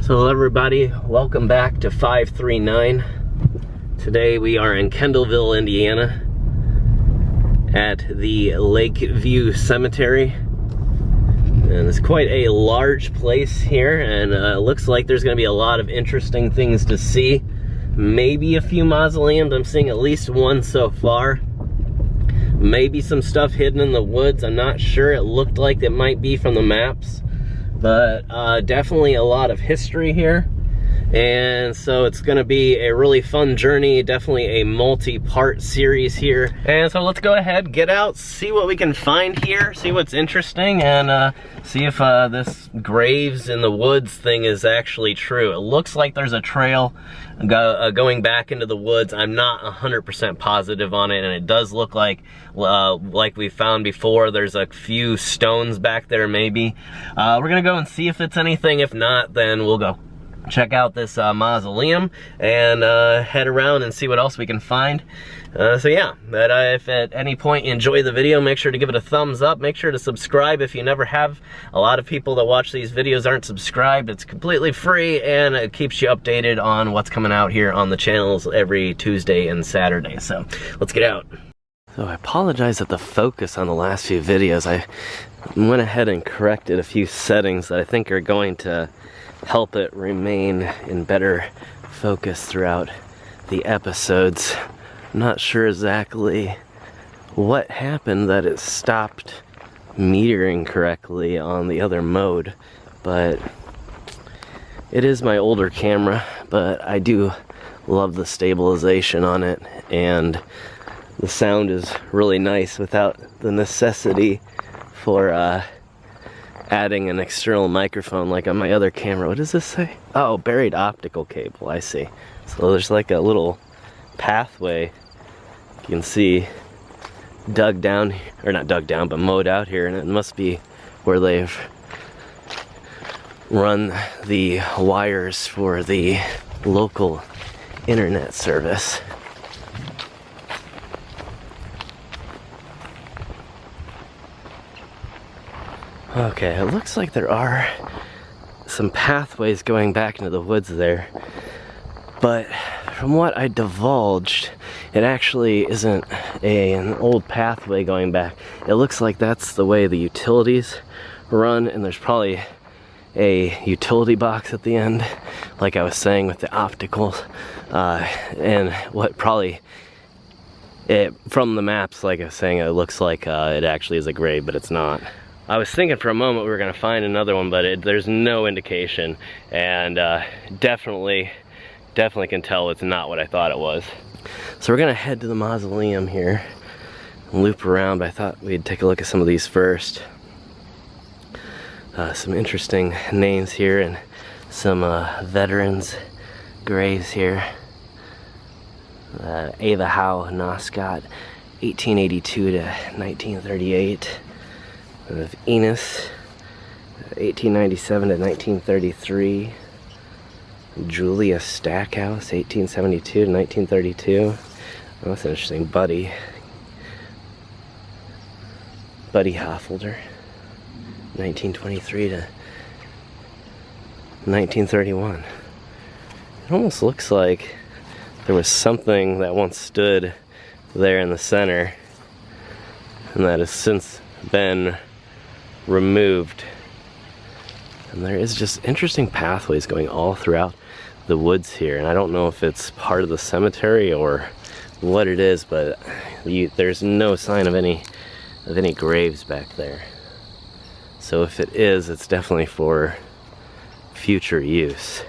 So hello everybody, welcome back to 539. Today we are in Kendallville, Indiana at the Lakeview Cemetery. And it's quite a large place here, and it looks like there's going to be a lot of interesting things to see. Maybe a few mausoleums. I'm seeing at least one so far. Maybe some stuff hidden in the woods. I'm not sure. It looked like it might be from the maps. But definitely a lot of history here. And so it's going to be a really fun journey, definitely a multi-part series here. And so let's go ahead, get out, see what we can find here, see what's interesting, and see if this graves in the woods thing is actually true. It looks like there's a trail going back into the woods. I'm not 100% positive on it, and it does look like we found before, there's a few stones back there maybe. We're gonna go and see if it's anything. If not, then we'll go check out this mausoleum and head around and see what else we can find. So yeah, but if at any point you enjoy the video, make sure to give it a thumbs up. Make sure to subscribe if you never have. A lot of people that watch these videos aren't subscribed. It's completely free, and it keeps you updated on what's coming out here on the channels every Tuesday and Saturday. So let's get out. So I apologize that the focus on the last few videos, I went ahead and corrected a few settings that I think are going to help it remain in better focus throughout the episodes. I'm not sure exactly what happened that it stopped metering correctly on the other mode, but it is my older camera, but I do love the stabilization on it, and the sound is really nice without the necessity for adding an external microphone like on my other camera. What does this say? Oh, buried optical cable, I see. So there's like a little pathway you can see dug down, or not dug down, but mowed out here, and it must be where they've run the wires for the local internet service. Okay, it looks like there are some pathways going back into the woods there, but from what I divulged, it actually isn't an old pathway going back. It looks like that's the way the utilities run, and there's probably a utility box at the end, like I was saying with the opticals, and what probably, from the maps, like I was saying, it looks like it actually is a grave, but it's not. I was thinking for a moment we were going to find another one, but there's no indication, and definitely can tell it's not what I thought it was. So we're going to head to the mausoleum here and loop around, but I thought we'd take a look at some of these first. Some interesting names here, and some veterans graves here. Ava Howe Noscott, 1882 to 1938. Of Enos, 1897 to 1933. Julia Stackhouse, 1872 to 1932. Oh, that's interesting. Buddy Hoffelder, 1923 to 1931. It almost looks like there was something that once stood there in the center, and that has since been removed. And there is just interesting pathways going all throughout the woods here, and I don't know if it's part of the cemetery or what it is, but there's no sign of any graves back there. So if it is, it's definitely for future use.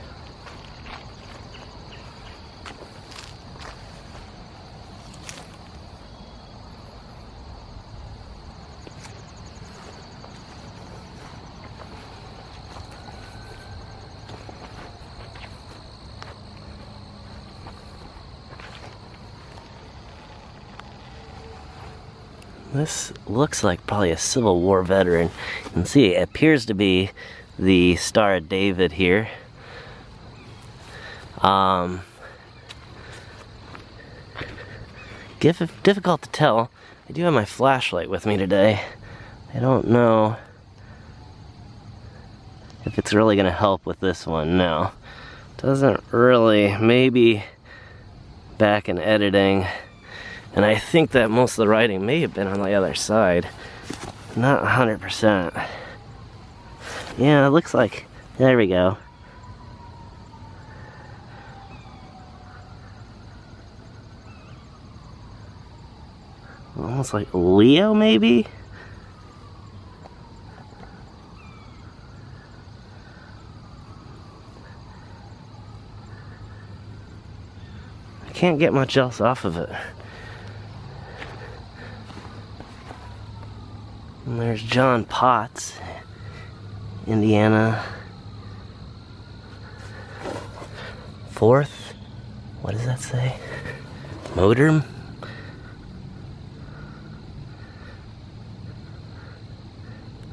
This looks like probably a Civil War veteran. You can see it appears to be the Star of David here. Difficult to tell. I do have my flashlight with me today. I don't know if it's really gonna help with this one. No, doesn't really. Maybe back in editing, and I think that most of the writing may have been on the other side. Not 100%. Yeah, it looks like, there we go. Almost like Leo, maybe? I can't get much else off of it. And there's John Potts, Indiana. 4th, what does that say? Motor?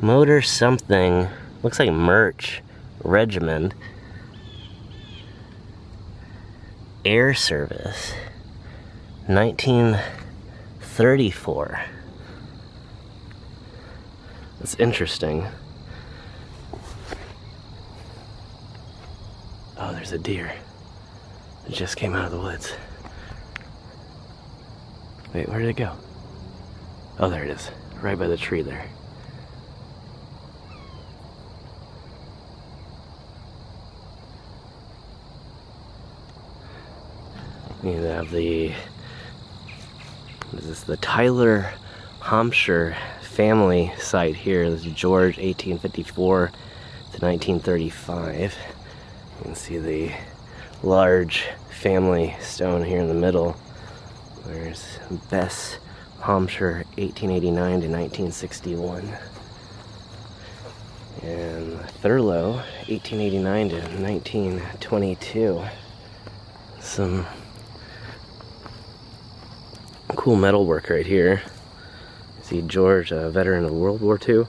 Motor something, looks like merch, regiment, air service, 1934. That's interesting. Oh, there's a deer. It just came out of the woods. Wait, where did it go? Oh, there it is, right by the tree there. You have the, what is this, the Tyler Hampshire family site here. This is George, 1854 to 1935. You can see the large family stone here in the middle. There's Bess Hampshire, 1889 to 1961. And Thurlow, 1889 to 1922. Some cool metal work right here. See George, a veteran of World War II,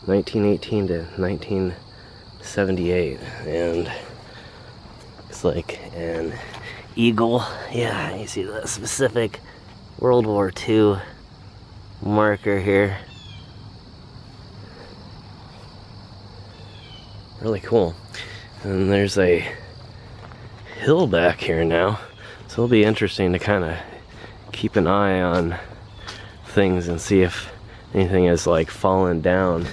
1918 to 1978, and it's like an eagle. Yeah, you see the specific World War II marker here. Really cool. And there's a hill back here now, so it'll be interesting to kind of keep an eye on things and see if anything has like fallen down.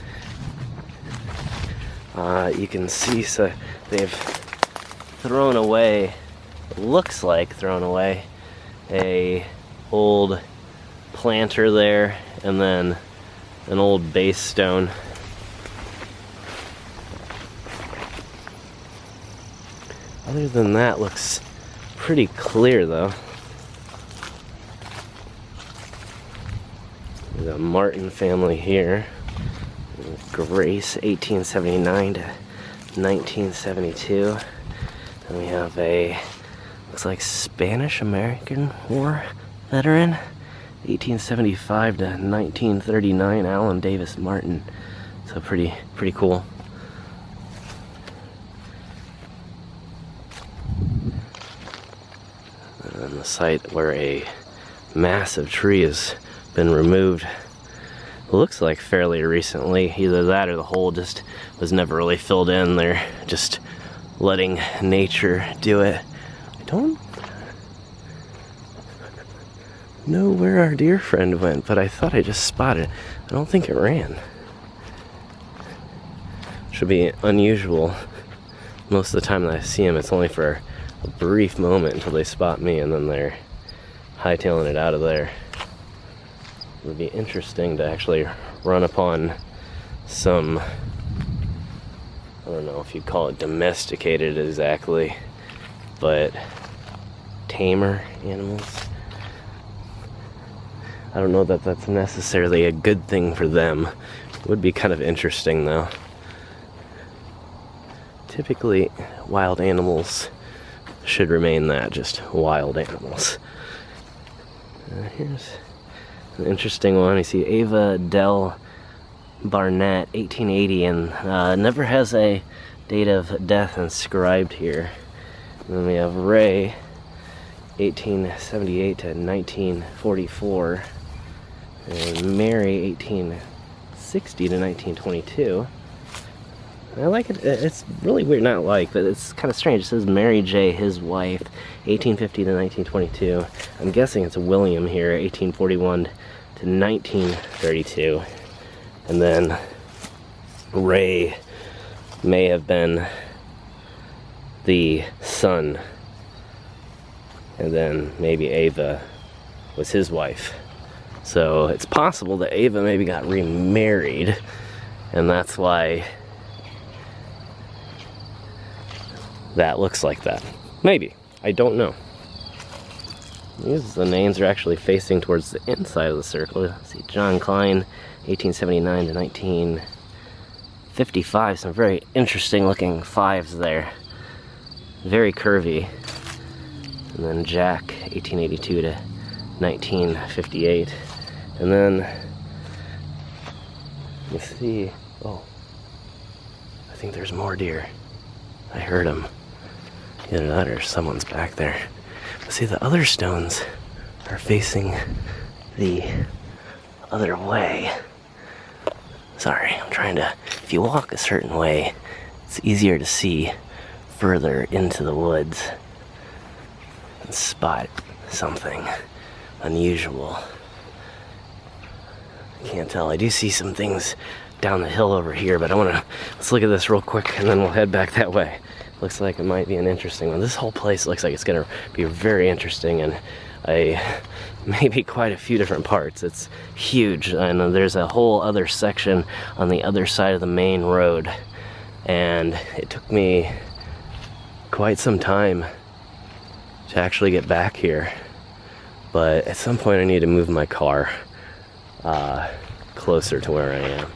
You can see, so they've thrown away, looks like thrown away, a old planter there, and then an old base stone. Other than that, looks pretty clear though. The Martin family here. Grace, 1879 to 1972. And we have a, looks like Spanish-American War veteran, 1875 to 1939, Alan Davis Martin. So pretty cool. And the site where a massive tree has been removed, looks like fairly recently. Either that or the hole just was never really filled in. They're just letting nature do it. I don't know where our deer friend went, but I thought I just spotted it. I don't think it ran. Should be unusual. Most of the time that I see them, it's only for a brief moment until they spot me, and then they're hightailing it out of there. It would be interesting to actually run upon some, I don't know if you'd call it domesticated exactly, but tamer animals. I don't know that that's necessarily a good thing for them. It would be kind of interesting though. Typically, wild animals should remain that, just wild animals. Here's an interesting one. You see Ava Del Barnett, 1880, and never has a date of death inscribed here. And then we have Ray, 1878 to 1944, and Mary, 1860 to 1922. I like it. It's really weird, not like, but it's kind of strange. It says Mary J., his wife, 1850 to 1922. I'm guessing it's a William here, 1841 to 1932. And then Ray may have been the son. And then maybe Ava was his wife. So it's possible that Ava maybe got remarried, and that's why that looks like that. Maybe. I don't know. The names are actually facing towards the inside of the circle. Let's see, John Klein, 1879 to 1955. Some very interesting looking fives there. Very curvy. And then Jack, 1882 to 1958. And then, let's see, oh, I think there's more deer. I heard them. Either that or someone's back there. But see, the other stones are facing the other way. Sorry, I'm trying to, if you walk a certain way, it's easier to see further into the woods and spot something unusual. I can't tell. I do see some things down the hill over here, but let's look at this real quick and then we'll head back that way. Looks like it might be an interesting one. This whole place looks like it's gonna be very interesting, and maybe quite a few different parts. It's huge, and there's a whole other section on the other side of the main road, and it took me quite some time to actually get back here. But at some point I need to move my car closer to where I am.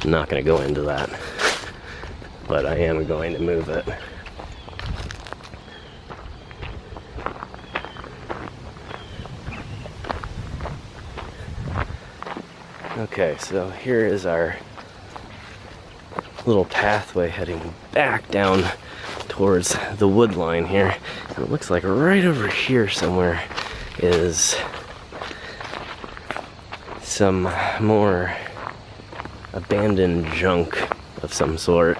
I'm not gonna go into that, but I am going to move it. Okay, so here is our little pathway heading back down towards the wood line here. And it looks like right over here somewhere is some more abandoned junk of some sort.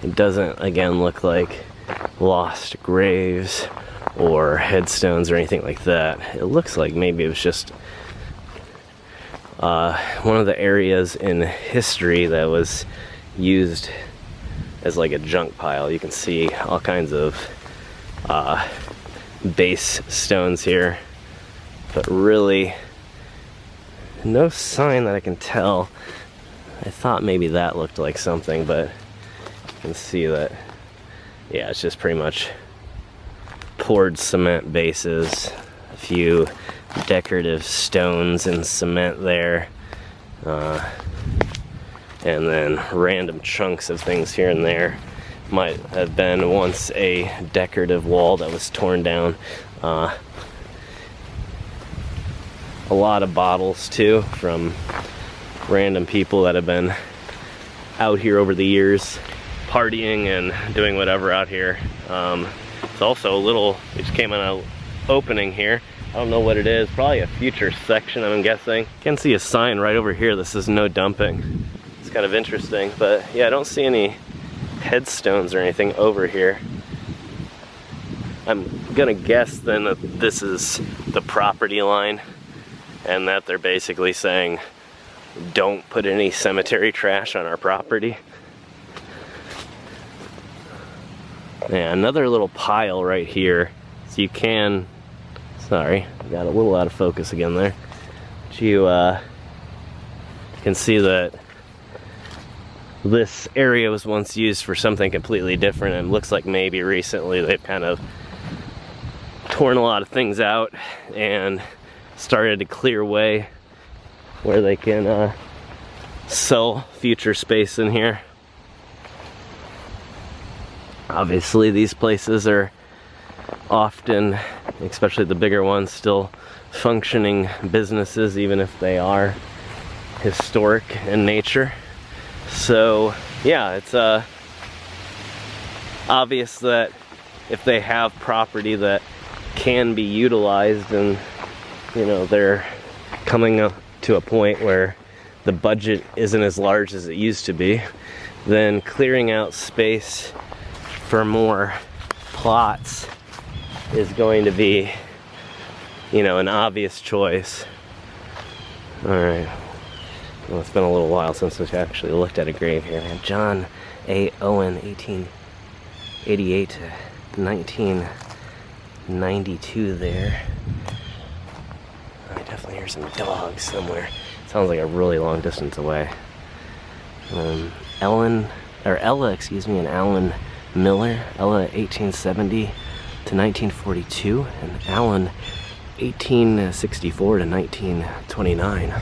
It doesn't, again, look like lost graves or headstones or anything like that. It looks like maybe it was just one of the areas in history that was used as like a junk pile. You can see all kinds of base stones here, but really no sign that I can tell. I thought maybe that looked like something, but you can see that, yeah, it's just pretty much poured cement bases, a few decorative stones and cement there, and then random chunks of things here and there. Might have been once a decorative wall that was torn down. A lot of bottles too, from random people that have been out here over the years partying and doing whatever out here. It's also a little, it just came on an opening here. I don't know what it is, probably a future section, I'm guessing. You can see a sign right over here that says no dumping. It's kind of interesting, but yeah, I don't see any headstones or anything over here. I'm gonna guess then that this is the property line and that they're basically saying don't put any cemetery trash on our property. Yeah, another little pile right here. So you can, sorry, I got a little out of focus again there. But you can see that this area was once used for something completely different, and it looks like maybe recently they've kind of torn a lot of things out and started to clear way where they can sell future space in here. Obviously these places are often, especially the bigger ones, still functioning businesses even if they are historic in nature. So yeah, it's obvious that if they have property that can be utilized, and you know, they're coming up to a point where the budget isn't as large as it used to be, then clearing out space for more plots is going to be, you know, an obvious choice. Alright, well, it's been a little while since we've actually looked at a grave here. John A. Owen, 1888 to 1992 there. I definitely hear some dogs somewhere. Sounds like a really long distance away. Ella, and Alan Miller. Ella, 1870 to 1942, and Alan, 1864 to 1929.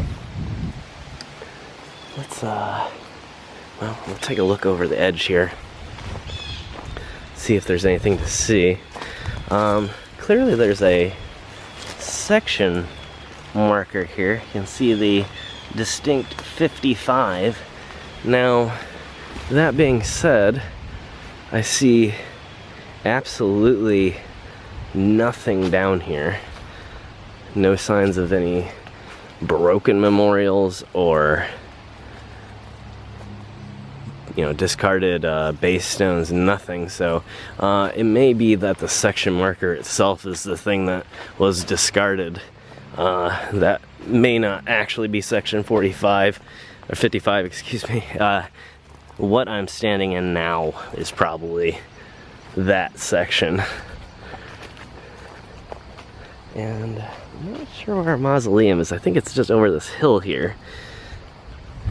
We'll take a look over the edge here. See if there's anything to see. Clearly there's a section marker here. You can see the distinct 55. Now, that being said, I see absolutely nothing down here. No signs of any broken memorials or, you know, discarded base stones, nothing. So it may be that the section marker itself is the thing that was discarded. That may not actually be section 45 or 55, excuse me. What I'm standing in now is probably that section. And I'm not sure where our mausoleum is. I think it's just over this hill here.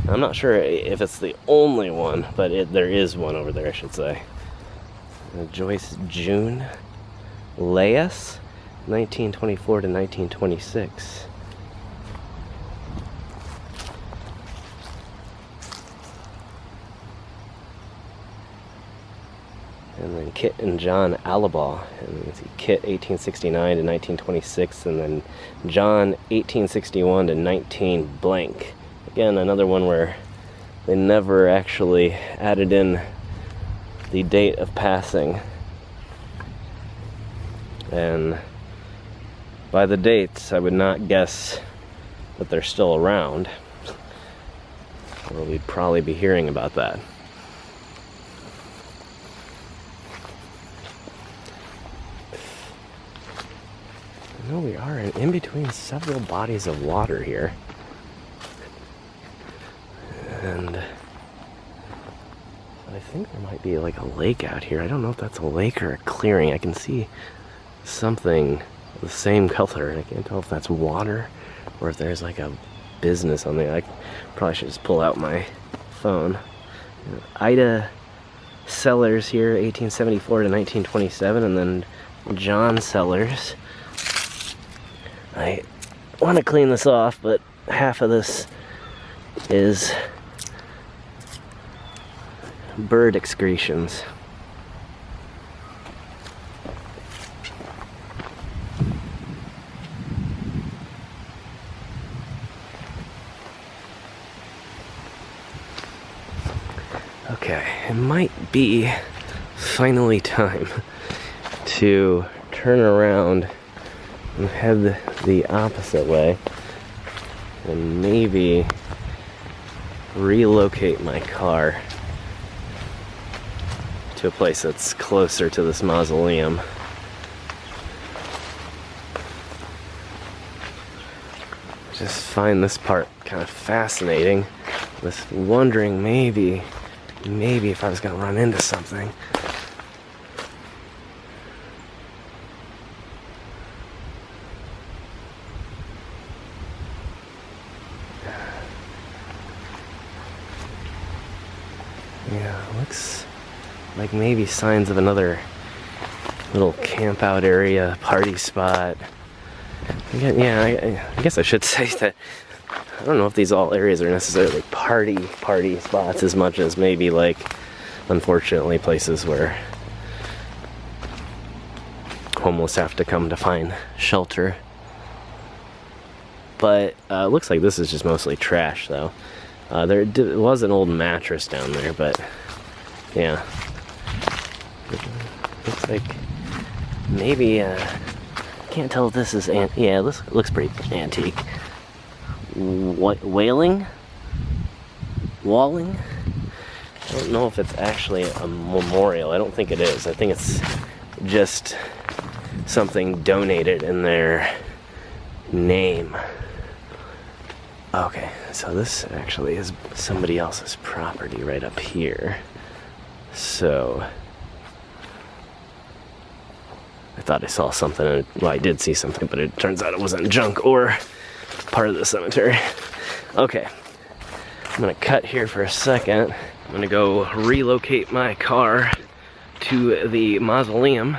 I'm not sure if it's the only one, but there is one over there, I should say. Joyce June Leas, 1924 to 1926. And then Kit and John Alabaugh, and let's see, Kit 1869 to 1926, and then John 1861 to 19 blank. Again, another one where they never actually added in the date of passing. And by the dates, I would not guess that they're still around, or we'd probably be hearing about that. No, we are in between several bodies of water here. And I think there might be like a lake out here. I don't know if that's a lake or a clearing. I can see something the same color, and I can't tell if that's water or if there's like a business on there. I probably should just pull out my phone. Ida Sellers here, 1874 to 1927, and then John Sellers. I want to clean this off, but half of this is bird excretions. Okay, it might be finally time to turn around and head the opposite way and maybe relocate my car to a place that's closer to this mausoleum. Just find this part kind of fascinating. Just wondering maybe if I was gonna run into something. Yeah, looks like maybe signs of another little camp out area, party spot. Again, yeah, I guess I should say that I don't know if these all areas are necessarily party spots as much as maybe, like, unfortunately, places where homeless have to come to find shelter. But it looks like this is just mostly trash, though. There was an old mattress down there, but yeah, looks like maybe can't tell if this is yeah, this looks pretty antique. What, whaling? walling. I don't know if it's actually a memorial. I don't think it is. I think it's just something donated in their name. Okay, so this actually is somebody else's property right up here. So I thought I saw something. Well, I did see something, but it turns out it wasn't junk or part of the cemetery. Okay, I'm gonna cut here for a second. I'm gonna go relocate my car to the mausoleum.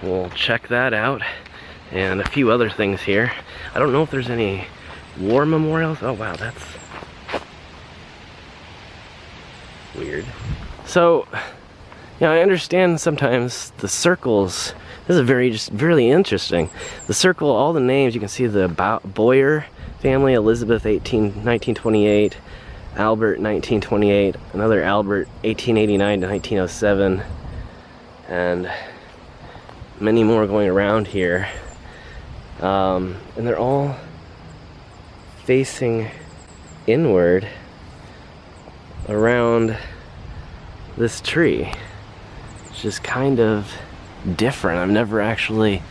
We'll check that out and a few other things here. I don't know if there's any war memorials. Oh wow, that's weird. So, yeah, I understand sometimes the circles. This is just really interesting. The circle, all the names, you can see the Boyer family, Elizabeth 1928, Albert 1928, another Albert 1889 to 1907, and many more going around here. And they're all facing inward around this tree, which is kind of different. I've never actually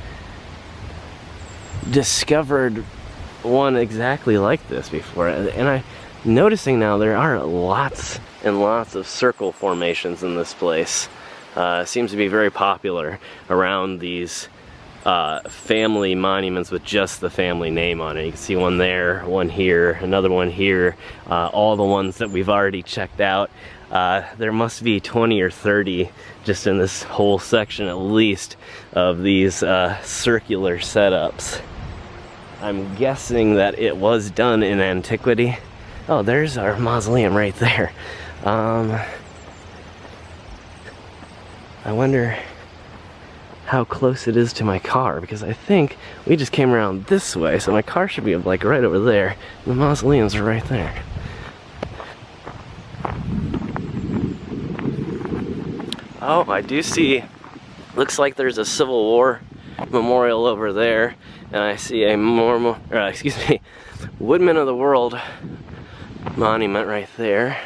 discovered one exactly like this before, and I'm noticing now there are lots and lots of circle formations in this place. Seems to be very popular around these family monuments with just the family name on it. You can see one there, one here, another one here, all the ones that we've already checked out. There must be 20 or 30 just in this whole section at least of these circular setups. I'm guessing that it was done in antiquity. Oh, there's our mausoleum right there. I wonder how close it is to my car, because I think we just came around this way, so my car should be like right over there. The mausoleums are right there. Oh, I do see, looks like there's a Civil War memorial over there, and I see a Woodman of the World monument right there.